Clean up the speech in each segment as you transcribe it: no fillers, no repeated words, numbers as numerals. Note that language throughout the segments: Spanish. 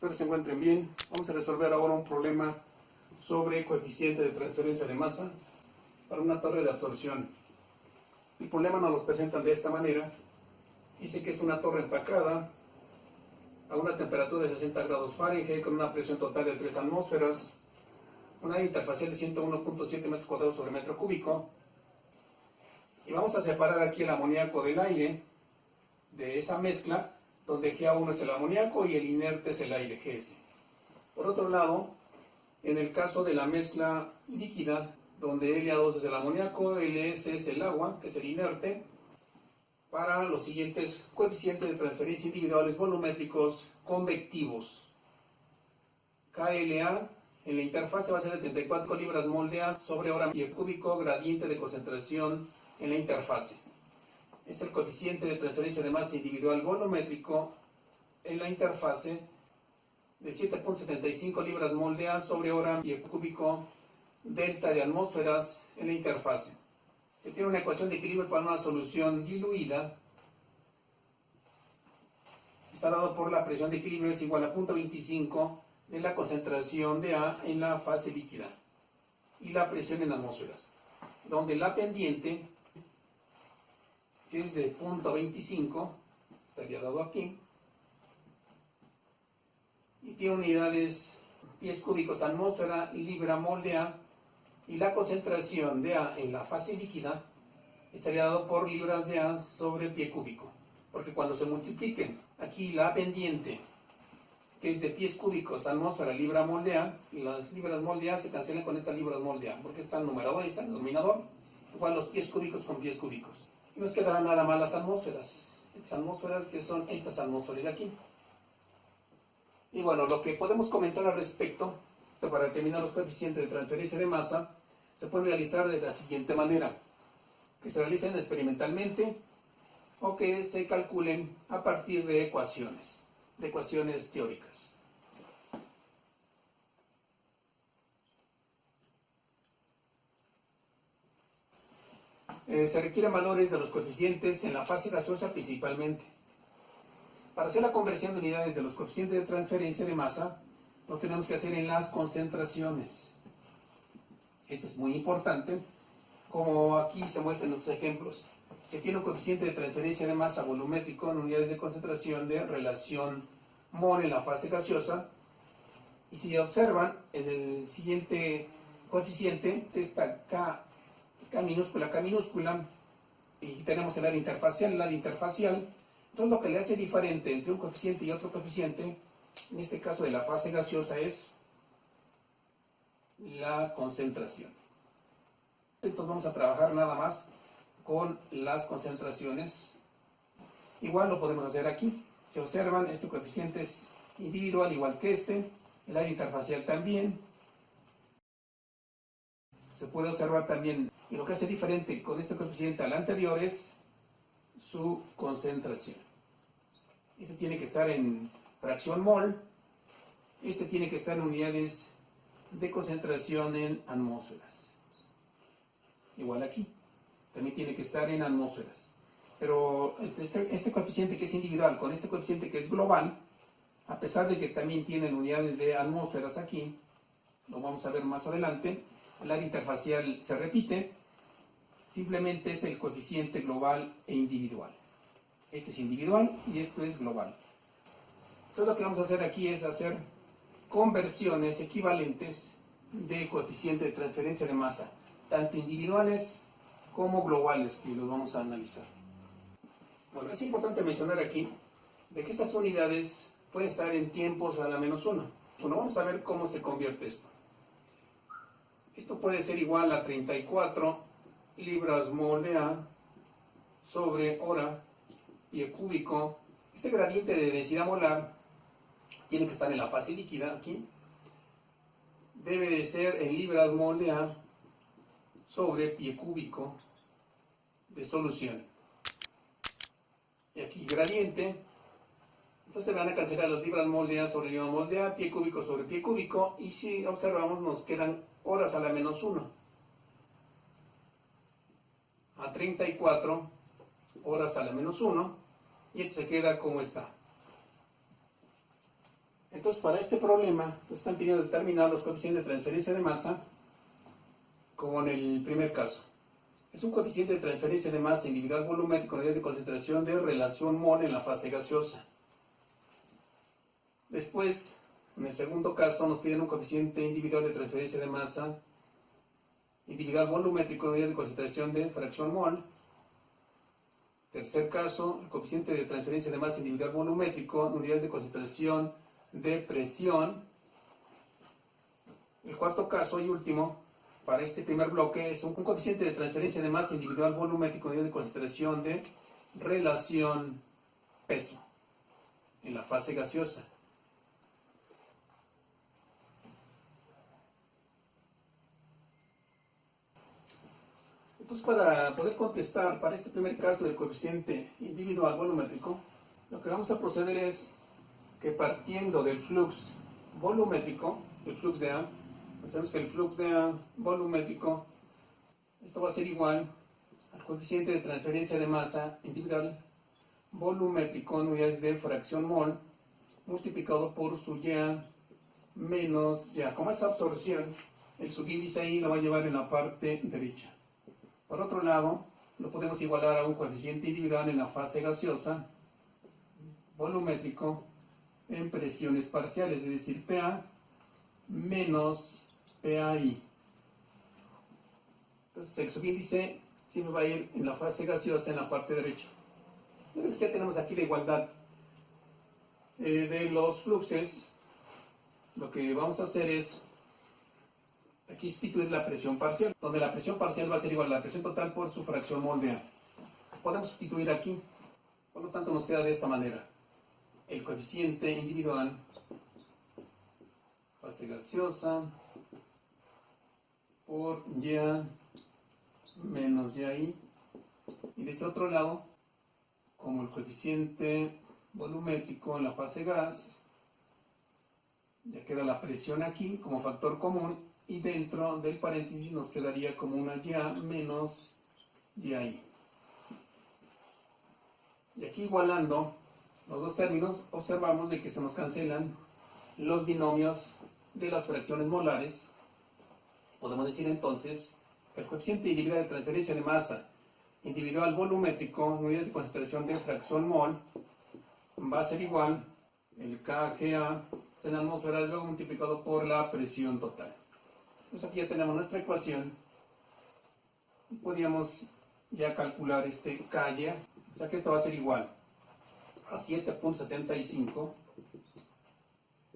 Espero se encuentren bien. Vamos a resolver ahora un problema sobre coeficiente de transferencia de masa para una torre de absorción. El problema nos lo presentan de esta manera. Dice que es una torre empacada a una temperatura de 60 grados Fahrenheit con una presión total de 3 atmósferas, un área interfacial de 101.7 metros cuadrados sobre metro cúbico. Y vamos a separar aquí el amoníaco del aire de esa mezcla, donde Ga1 es el amoníaco y el inerte es el aire, Gs. Por otro lado, en el caso de la mezcla líquida, donde La2 es el amoníaco, Ls es el agua, que es el inerte, para los siguientes coeficientes de transferencia individuales volumétricos convectivos. Kla en la interfase va a ser de 34 libras molde sobre hora pie cúbico, gradiente de concentración en la interfase. Este es el coeficiente de transferencia de masa individual volumétrico en la interfase de 7.75 libras molde sobre hora pie cúbico, delta de atmósferas en la interfase. Se tiene una ecuación de equilibrio para una solución diluida. Está dado por la presión de equilibrio es igual a 0.25 de la concentración de A en la fase líquida y la presión en atmósferas, donde la pendiente es de 0.25, estaría dado aquí, y tiene unidades pies cúbicos atmósfera, libra molde A, y la concentración de A en la fase líquida estaría dado por libras de A sobre pie cúbico, porque cuando se multipliquen aquí la pendiente, que es de pies cúbicos atmósfera, libra molde A, y las libras molde A se cancelan con estas libras molde A, porque está en numerador y está en denominador, igual los pies cúbicos con pies cúbicos. Y nos quedarán nada más las atmósferas, estas atmósferas que son estas atmósferas de aquí. Y bueno, lo que podemos comentar al respecto, para determinar los coeficientes de transferencia de masa, se pueden realizar de la siguiente manera: que se realicen experimentalmente o que se calculen a partir de ecuaciones teóricas. Se requieren valores de los coeficientes en la fase gaseosa principalmente. Para hacer la conversión de unidades de los coeficientes de transferencia de masa, lo tenemos que hacer en las concentraciones. Esto es muy importante, como aquí se muestran los ejemplos. Se tiene un coeficiente de transferencia de masa volumétrico en unidades de concentración de relación mol en la fase gaseosa, y si observan en el siguiente coeficiente, esta K minúscula, y tenemos el área interfacial, entonces lo que le hace diferente entre un coeficiente y otro coeficiente, en este caso de la fase gaseosa, es la concentración. Entonces vamos a trabajar nada más con las concentraciones. Igual lo podemos hacer aquí. Si observan, este coeficiente es individual igual que este, el área interfacial también. Se puede observar también, y lo que hace diferente con este coeficiente al anterior es su concentración. Este tiene que estar en fracción mol, este tiene que estar en unidades de concentración en atmósferas. Igual aquí, también tiene que estar en atmósferas. Pero este coeficiente que es individual con este coeficiente que es global, a pesar de que también tienen unidades de atmósferas aquí, lo vamos a ver más adelante, el área interfacial se repite, simplemente es el coeficiente global e individual. Este es individual y esto es global. Entonces lo que vamos a hacer aquí es hacer conversiones equivalentes de coeficiente de transferencia de masa, tanto individuales como globales, que los vamos a analizar. Bueno, es importante mencionar aquí de que estas unidades pueden estar en tiempos a la menos 1. Bueno, vamos a ver cómo se convierte esto. Esto puede ser igual a 34 libras molde A sobre hora pie cúbico. Este gradiente de densidad molar tiene que estar en la fase líquida aquí. Debe de ser en libras molde A sobre pie cúbico de solución. Y aquí gradiente. Entonces van a cancelar las libras molde A sobre libras molde A, pie cúbico sobre pie cúbico, y si observamos nos quedan horas a la menos 1. A 34 horas a la menos 1, y este se queda como está. Entonces, para este problema, nos están pidiendo determinar los coeficientes de transferencia de masa, como en el primer caso. Es un coeficiente de transferencia de masa individual volumétrico en unidades de concentración de relación mol en la fase gaseosa. Después, en el segundo caso, nos piden un coeficiente individual de transferencia de masa individual volumétrico en unidades de concentración de fracción mol. Tercer caso, el coeficiente de transferencia de masa individual volumétrico en unidades de concentración de presión. El cuarto caso y último, para este primer bloque, es un coeficiente de transferencia de masa individual volumétrico en unidades de concentración de relación peso en la fase gaseosa. Entonces, para poder contestar para este primer caso del coeficiente individual volumétrico, lo que vamos a proceder es que partiendo del flux volumétrico, el flux de A, sabemos que el flux de A volumétrico, esto va a ser igual al coeficiente de transferencia de masa individual volumétrico en unidades de fracción mol, multiplicado por su Y menos Y. Como es absorción, el subíndice ahí lo va a llevar en la parte derecha. Por otro lado, lo podemos igualar a un coeficiente individual en la fase gaseosa, volumétrico, en presiones parciales, es decir, PA menos PAI. Entonces, el subíndice siempre va a ir en la fase gaseosa en la parte derecha. Entonces, ya tenemos aquí la igualdad de los fluxos. Lo que vamos a hacer es aquí sustituir la presión parcial, donde la presión parcial va a ser igual a la presión total por su fracción mol de A. Podemos sustituir aquí, por lo tanto nos queda de esta manera. El coeficiente individual, fase gaseosa, por Y menos YI. Y de este otro lado, como el coeficiente volumétrico en la fase gas, ya queda la presión aquí como factor común. Y dentro del paréntesis nos quedaría como una Y menos YI. Y aquí igualando los dos términos, observamos de que se nos cancelan los binomios de las fracciones molares. Podemos decir entonces que el coeficiente individual de transferencia de masa individual volumétrico en unidades de concentración de fracción mol va a ser igual el kGa en atmósfera luego multiplicado por la presión total. Entonces aquí ya tenemos nuestra ecuación y podríamos ya calcular este KY, o sea que esto va a ser igual a 7.75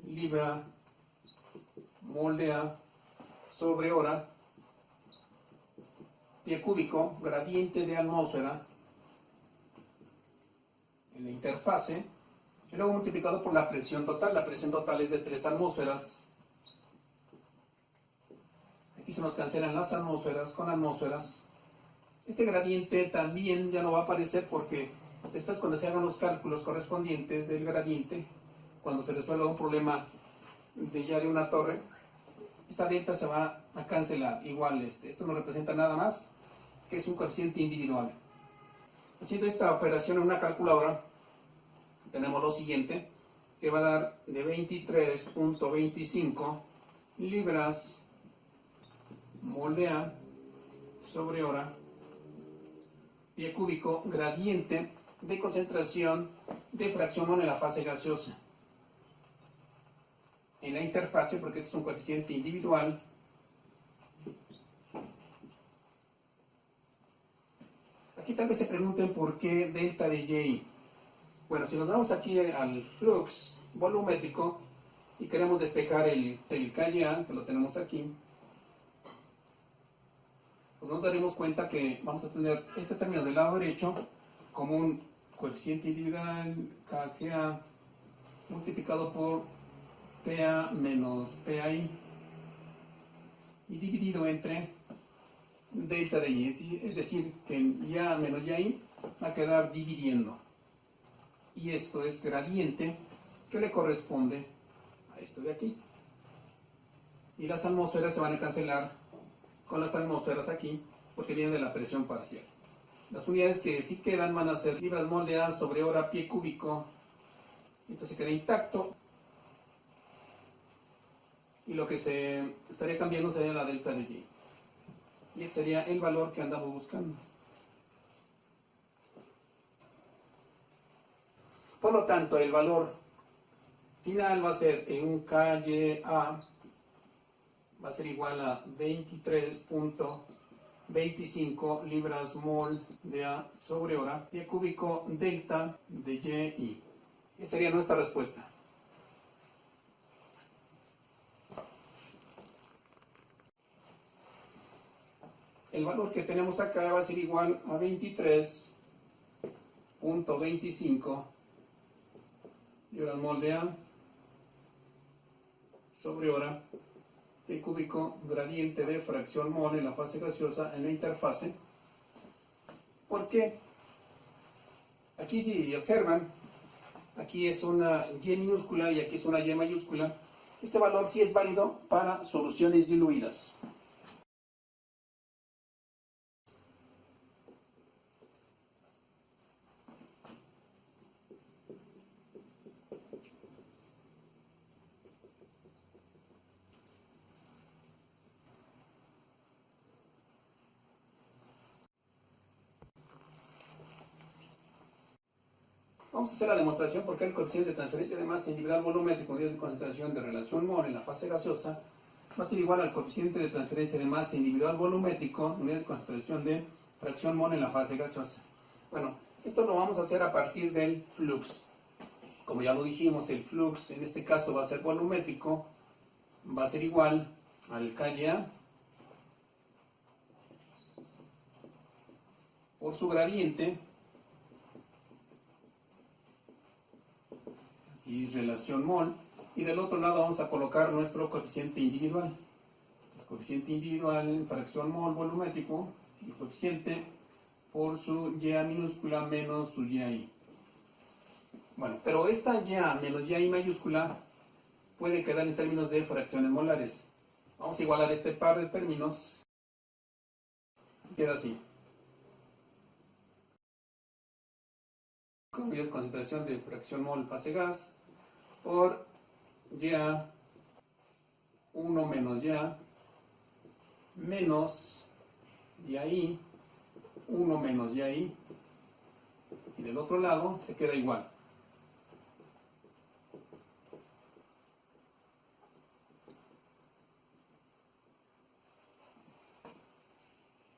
libra mol de A sobre hora, pie cúbico, gradiente de atmósfera en la interfase, y luego multiplicado por la presión total. La presión total es de 3 atmósferas. Aquí se nos cancelan las atmósferas con atmósferas. Este gradiente también ya no va a aparecer porque después cuando se hagan los cálculos correspondientes del gradiente, cuando se resuelva un problema de una torre, esta delta se va a cancelar. Igual esto no representa nada más que es un coeficiente individual. Haciendo esta operación en una calculadora, tenemos lo siguiente, que va a dar de 23.25 libras mol de A sobre hora, pie cúbico, gradiente de concentración de fracción mol en la fase gaseosa. En la interfase, porque este es un coeficiente individual, aquí tal vez se pregunten por qué delta de Y. Bueno, si nos vamos aquí al flux volumétrico y queremos despejar el KYA, que lo tenemos aquí, pues nos daremos cuenta que vamos a tener este término del lado derecho como un coeficiente individual KGA multiplicado por PA menos PAI y dividido entre delta de Y, es decir, que en Ya menos YI va a quedar dividiendo. Y esto es gradiente que le corresponde a esto de aquí. Y las atmósferas se van a cancelar con las atmósferas aquí porque vienen de la presión parcial. Las unidades que sí quedan van a ser libras mol de A sobre hora pie cúbico. Entonces queda intacto. y lo que se estaría cambiando sería la delta de y. Y este sería el valor que andamos buscando. Por lo tanto, el valor final va a ser en un KYA, va a ser igual a 23.25 libras mol de A sobre hora, pie cúbico delta de YI. Esta sería nuestra respuesta. El valor que tenemos acá va a ser igual a 23.25 libras mol de A sobre hora, pie cúbico gradiente de fracción mol en la fase gaseosa en la interfase. ¿Por qué? Aquí, si observan, aquí es una Y minúscula y aquí es una Y mayúscula. Este valor sí es válido para soluciones diluidas. Vamos a hacer la demostración porque el coeficiente de transferencia de masa individual volumétrico con unidades de concentración de relación mol en la fase gaseosa va a ser igual al coeficiente de transferencia de masa individual volumétrico unidades de concentración de fracción mol en la fase gaseosa. Bueno, esto lo vamos a hacer a partir del flux. Como ya lo dijimos, el flux en este caso va a ser volumétrico, va a ser igual al KA por su gradiente y relación mol, y del otro lado vamos a colocar nuestro coeficiente individual. El coeficiente individual en fracción mol volumétrico, el coeficiente por su Y minúscula menos su YI. Bueno, pero esta Y menos YI mayúscula puede quedar en términos de fracciones molares. Vamos a igualar este par de términos. Queda así. Con unidades de concentración de fracción mol fase gas por Ya 1 menos Ya menos YI 1 menos YI, y del otro lado se queda igual.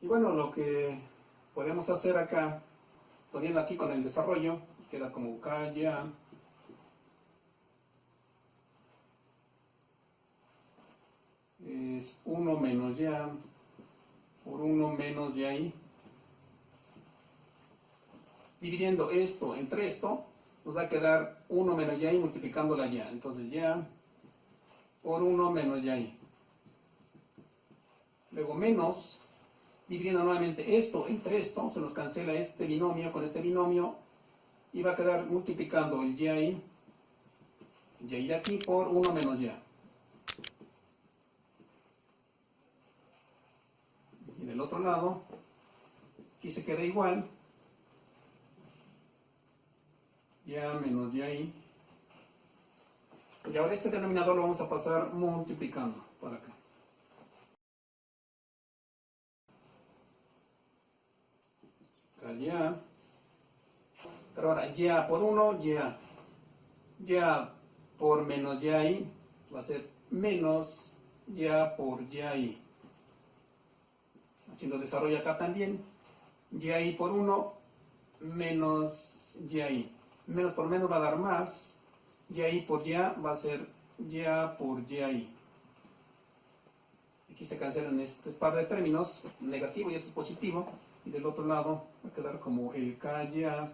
Y bueno, lo que podemos hacer acá, poniendo aquí con el desarrollo, queda como KYA es 1 menos Ya por 1 menos YI. Dividiendo esto entre esto, nos va a quedar 1 menos YI multiplicando la Y. Entonces Ya por 1 menos YI. Luego menos, dividiendo nuevamente esto entre esto, se nos cancela este binomio con este binomio, y va a quedar multiplicando el YI de aquí por 1 menos Y. Y del otro lado, aquí se queda igual, Ya menos YI. Y ahora este denominador lo vamos a pasar multiplicando por acá. Ya. Pero ahora, Ya por 1, Ya. Ya por menos YI va a ser menos Ya por YI. Haciendo desarrollo acá también. YI por 1 menos YI. Menos por menos va a dar más. YI por Ya va a ser Ya por YI. Aquí se cancelan este par de términos, negativo y este es positivo. Y del otro lado va a quedar como el KYA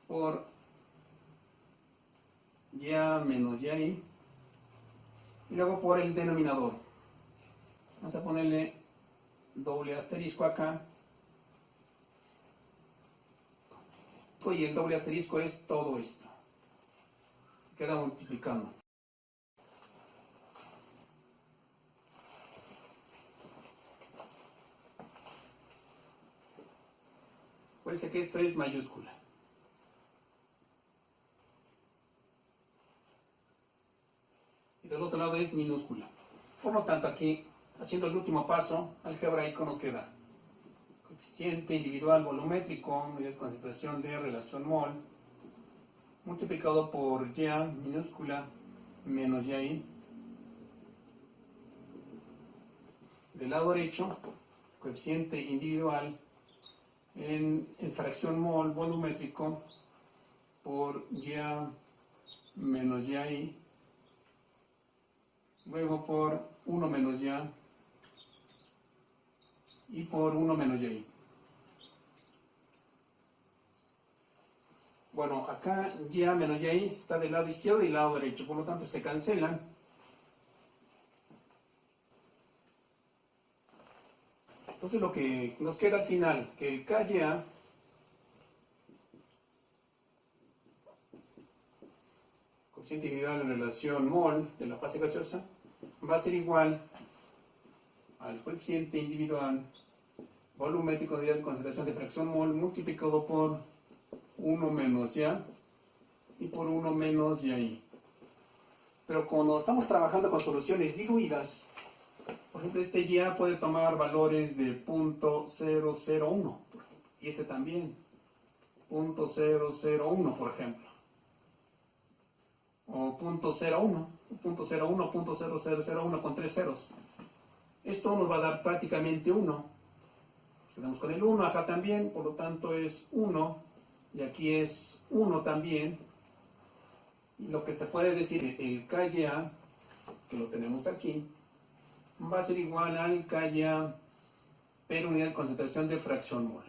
por Ya menos YI. Y luego por el denominador. Vamos a ponerle doble asterisco acá. Y el doble asterisco es todo esto. Se queda multiplicando. Acuérdense que esto es mayúscula. es minúscula. Por lo tanto, aquí, haciendo el último paso algebraico, nos queda coeficiente individual volumétrico, unidad de concentración de relación mol, multiplicado por Y minúscula menos YI. Del lado derecho, coeficiente individual en fracción mol volumétrico por Y menos YI, luego por 1 menos Y por 1 menos YI. Bueno, acá Y menos YI está del lado izquierdo y del lado derecho, por lo tanto se cancelan. Entonces lo que nos queda al final, que el KYA coeficiente individual en relación mol de la fase gaseosa va a ser igual al coeficiente individual volumétrico de unidad de concentración de fracción mol multiplicado por 1 menos y por 1 menos YI. Pero cuando estamos trabajando con soluciones diluidas, por ejemplo, este Y puede tomar valores de 0.001 y este también 0.001, por ejemplo, o 0.01, 0.0001 con 3 ceros. Esto nos va a dar prácticamente 1. Quedamos con el 1 acá también, por lo tanto es 1 y aquí es 1 también. Y lo que se puede decir, el KYA, que lo tenemos aquí, va a ser igual al KYA per unidad de concentración de fracción mol.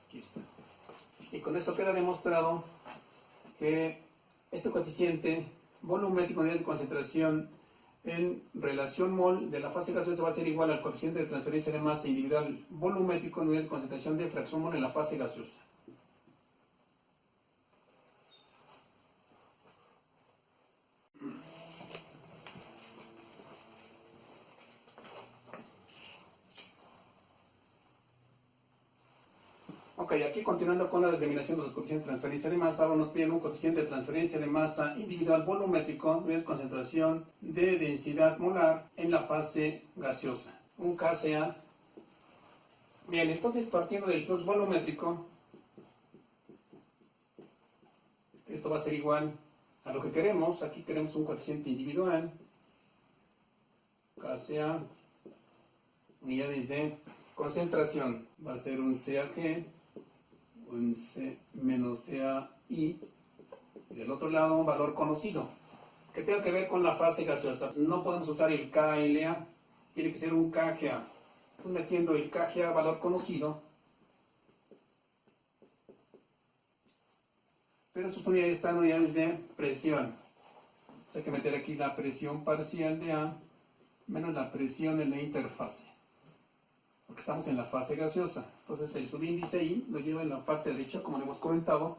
Aquí está. Y con eso queda demostrado que este coeficiente volumétrico unidad de concentración en relación mol de la fase gaseosa va a ser igual al coeficiente de transferencia de masa individual volumétrico en unidad de concentración de fracción mol en la fase gaseosa. Ok, aquí continuando con la determinación de los coeficientes de transferencia de masa, ahora nos piden un coeficiente de transferencia de masa individual volumétrico, es concentración de densidad molar en la fase gaseosa, un KCA. Bien, entonces partiendo del flux volumétrico, esto va a ser igual a lo que queremos. Aquí queremos un coeficiente individual, KCA, unidades de concentración, va a ser un CAG, un C menos CAI, y del otro lado un valor conocido, que tenga que ver con la fase gaseosa. No podemos usar el KLA, tiene que ser un KGA. Entonces metiendo el KGA, valor conocido, pero sus unidades están unidades de presión. Entonces hay que meter aquí la presión parcial de A menos la presión en la interfase, porque estamos en la fase gaseosa. Entonces el subíndice I lo lleva en la parte derecha, como le hemos comentado.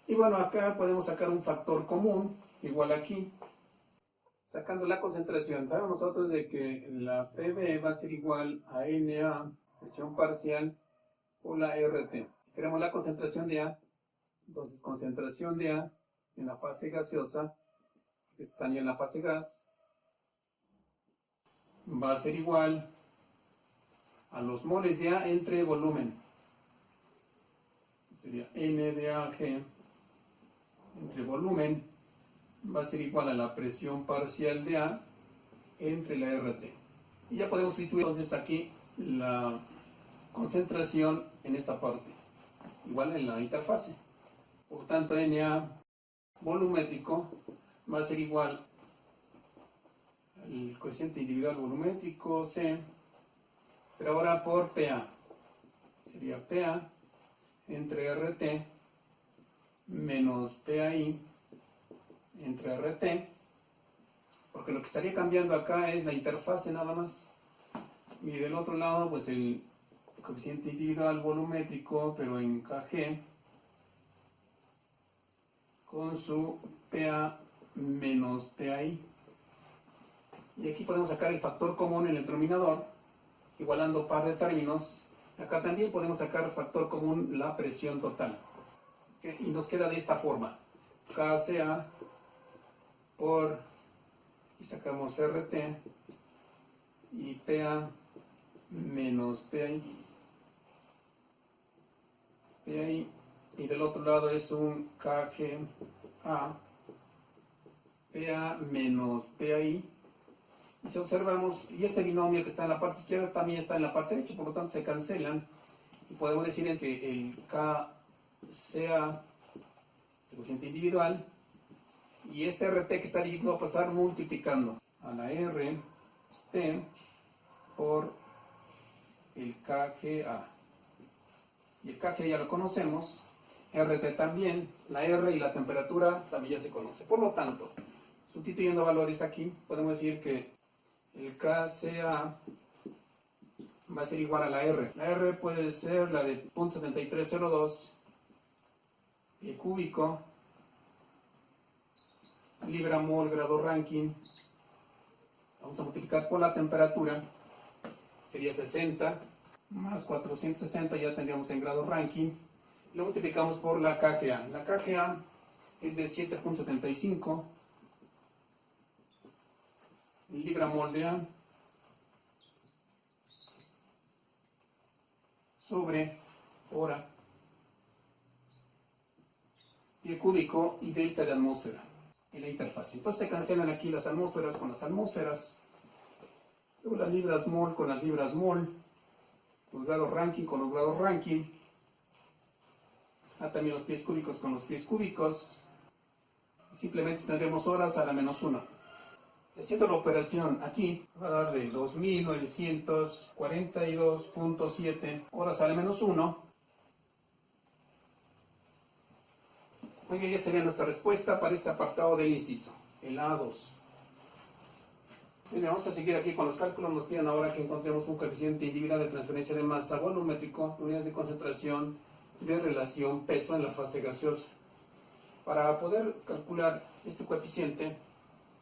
Y bueno, acá podemos sacar un factor común, igual aquí. Sacando la concentración, sabemos nosotros de que la PB va a ser igual a NA, presión parcial, por la RT. Si queremos la concentración de A, entonces concentración de A en la fase gaseosa, que está en la fase gas, va a ser igual a los moles de A entre volumen. Sería N de AG entre volumen, va a ser igual a la presión parcial de A entre la RT. Y ya podemos sustituir entonces aquí la concentración en esta parte, igual en la interfase. Por tanto, NA volumétrico va a ser igual al coeficiente individual volumétrico C, pero ahora por PA. Sería PA entre RT menos PAI entre RT, porque lo que estaría cambiando acá es la interfase nada más. Y del otro lado, pues el coeficiente individual volumétrico, pero en KG, con su PA menos PAI. Y aquí podemos sacar el factor común en el denominador, igualando par de términos. Acá también podemos sacar factor común la presión total. Y nos queda de esta forma: KCA por y sacamos RT y PA menos PI. Y del otro lado es un KGA, PA menos PI. Y si observamos, y este binomio que está en la parte izquierda también está en la parte derecha, por lo tanto se cancelan. Y podemos decir que el K sea este coeficiente individual, y este RT que está dividido va a pasar multiplicando a la RT por el KGA. Y el KGA ya lo conocemos, RT también, la R y la temperatura también ya se conoce. Por lo tanto, sustituyendo valores aquí, podemos decir que el KCA va a ser igual a la R. La R puede ser la de 0.7302 pie cúbico, libra mol grado Rankine. Vamos a multiplicar por la temperatura, sería 60 más 460, ya tendríamos en grado Rankine. Lo multiplicamos por la KGA. La KGA es de 7.75 libra mol de A sobre hora pie cúbico y delta de atmósfera en la interfaz. Entonces se cancelan aquí las atmósferas con las atmósferas, luego las libras mol con las libras mol, los grados Rankine con los grados Rankine, también los pies cúbicos con los pies cúbicos, y simplemente tendremos horas a la menos 1. Haciendo la operación aquí, va a dar de 2942.7 horas a la menos 1. Muy bien, ya sería nuestra respuesta para este apartado del inciso, el A2. Bien, vamos a seguir aquí con los cálculos. Nos piden ahora que encontremos un coeficiente individual de transferencia de masa volumétrico, unidades de concentración de relación peso en la fase gaseosa. Para poder calcular este coeficiente,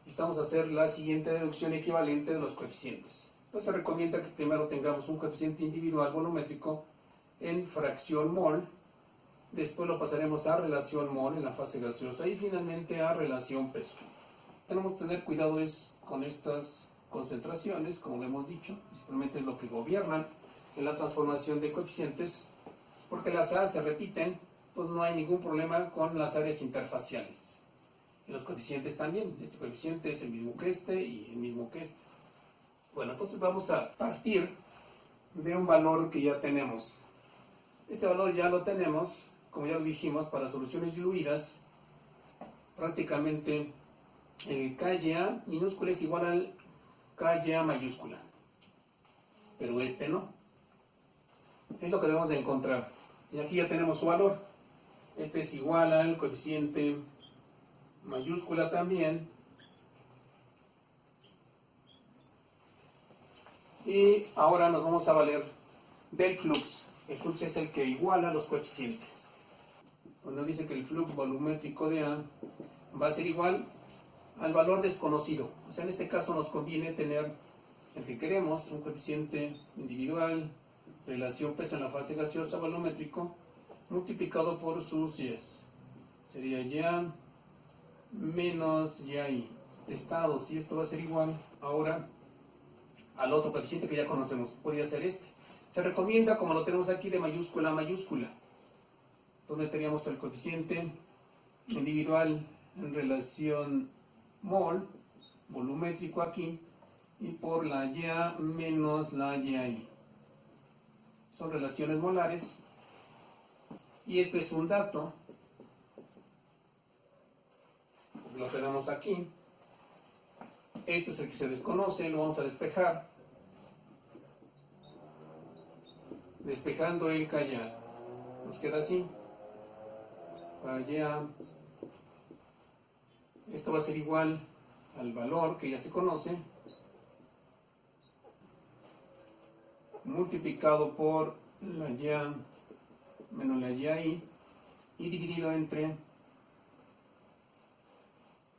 necesitamos hacer la siguiente deducción equivalente de los coeficientes. Entonces se recomienda que primero tengamos un coeficiente individual volumétrico en fracción mol, después lo pasaremos a relación mol en la fase gaseosa y finalmente a relación peso. Tenemos que tener cuidado con estas concentraciones, como lo hemos dicho, simplemente es lo que gobiernan en la transformación de coeficientes, porque las A se repiten, pues no hay ningún problema con las áreas interfaciales. Y los coeficientes también, este coeficiente es el mismo que este y el mismo que este. Bueno, entonces vamos a partir de un valor que ya tenemos. Este valor ya lo tenemos, como ya lo dijimos, para soluciones diluidas, prácticamente el KYA minúscula es igual al KYA mayúscula, pero este no. Es lo que debemos de encontrar. Y aquí ya tenemos su valor. Este es igual al coeficiente mayúscula también. Y ahora nos vamos a valer del flux. El flux es el que iguala los coeficientes. Cuando dice que el flux volumétrico de A va a ser igual al valor desconocido. O sea, en este caso nos conviene tener el que queremos, un coeficiente individual, relación peso en la fase gaseosa volumétrico, multiplicado por sus Y's. Sería Ya menos YI estados, y esto va a ser igual ahora al otro coeficiente que ya conocemos. Podría ser este. Se recomienda, como lo tenemos aquí, de mayúscula a mayúscula. Entonces meteríamos el coeficiente individual en relación mol, volumétrico aquí, y por la Ya menos la YI. Son relaciones molares. Y esto es un dato. Lo tenemos aquí. Esto es el que se desconoce, lo vamos a despejar. Despejando el KYA. Nos queda así. KYA. Esto va a ser igual al valor que ya se conoce, multiplicado por la Ya menos la YI y dividido entre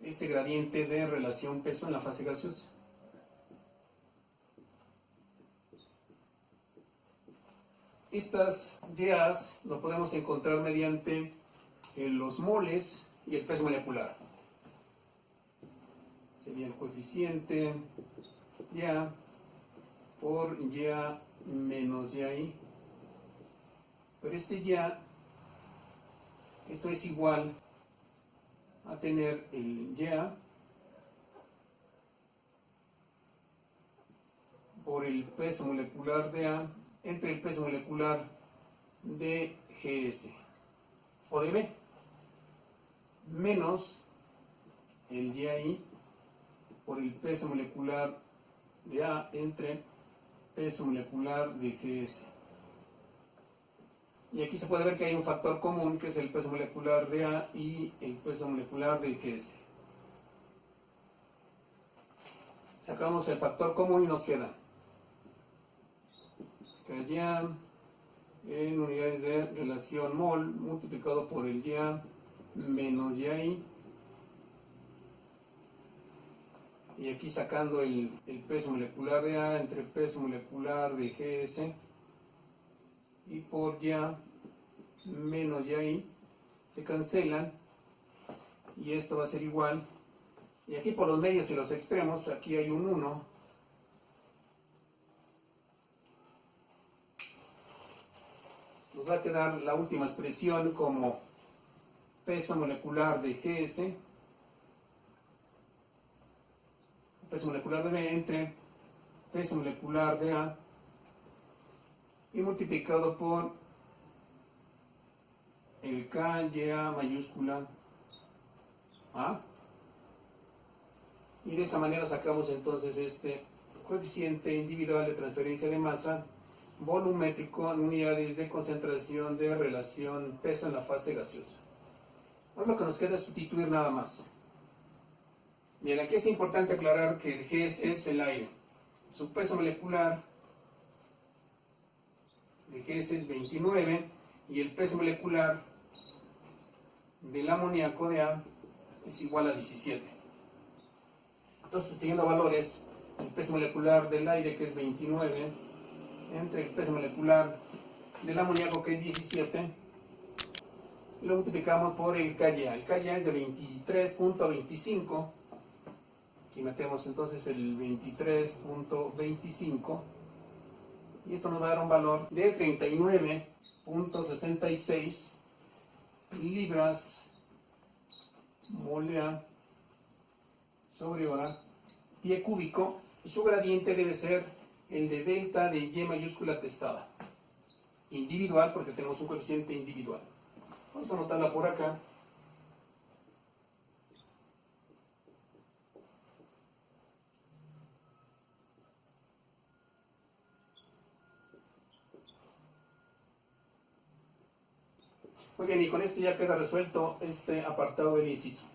este gradiente de relación peso en la fase gaseosa. Estas YAs lo podemos encontrar mediante los moles y el peso molecular. sería el coeficiente ya por ya menos ya. Pero este ya, esto es igual a tener el ya por el peso molecular de A entre el peso molecular de GS o de B menos el YI por el peso molecular de A entre peso molecular de GS. Y aquí se puede ver que hay un factor común que es el peso molecular de A y el peso molecular de GS. Sacamos el factor común y nos queda Ya en unidades de relación mol multiplicado por el Ya menos YI. Y aquí sacando el peso molecular de A entre peso molecular de GS y por Ya menos YI se cancelan y esto va a ser igual. Y aquí por los medios y los extremos, aquí hay un 1. Nos va a quedar la última expresión como peso molecular de GS, peso molecular de B entre peso molecular de A y multiplicado por el KYA mayúscula A. Y de esa manera sacamos entonces este coeficiente individual de transferencia de masa volumétrico en unidades de concentración de relación peso en la fase gaseosa. Ahora lo que nos queda es sustituir nada más. Bien, aquí es importante aclarar que el GS es el aire. Su peso molecular de GS es 29 y el peso molecular del amoníaco de A es igual a 17. Entonces, teniendo valores, el peso molecular del aire, que es 29, entre el peso molecular del amoníaco, que es 17, y lo multiplicamos por el KYA. El KYA es de 23.25. Aquí metemos entonces el 23.25 y esto nos va a dar un valor de 39.66 libras mole sobre hora pie cúbico, y su gradiente debe ser el de delta de Y mayúscula testada, individual, porque tenemos un coeficiente individual. Vamos a anotarla por acá. Muy bien, y con esto ya queda resuelto este apartado del inciso.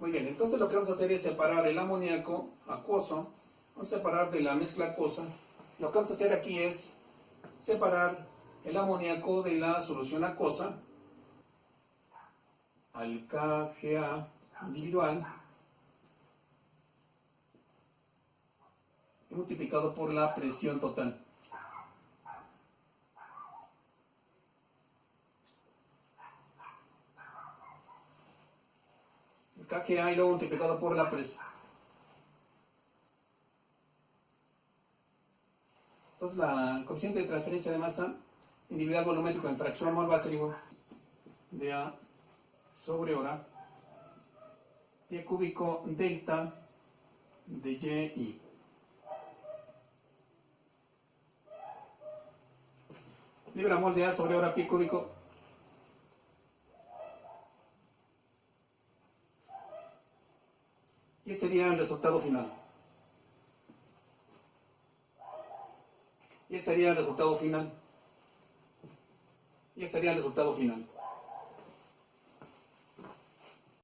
Muy bien, entonces lo que vamos a hacer es separar el amoníaco acuoso, vamos a separar de la mezcla acuosa. Lo que vamos a hacer aquí es separar el amoníaco de la solución acuosa al KGA individual y multiplicado por la presión total. KGA y luego multiplicado por la presión. Entonces el coeficiente de transferencia de masa individual volumétrico en fracción mol va a ser igual dA sobre hora pie cúbico delta de YI. Libra mol de A sobre hora pie cúbico. Y este sería el resultado final. Y este sería el resultado final.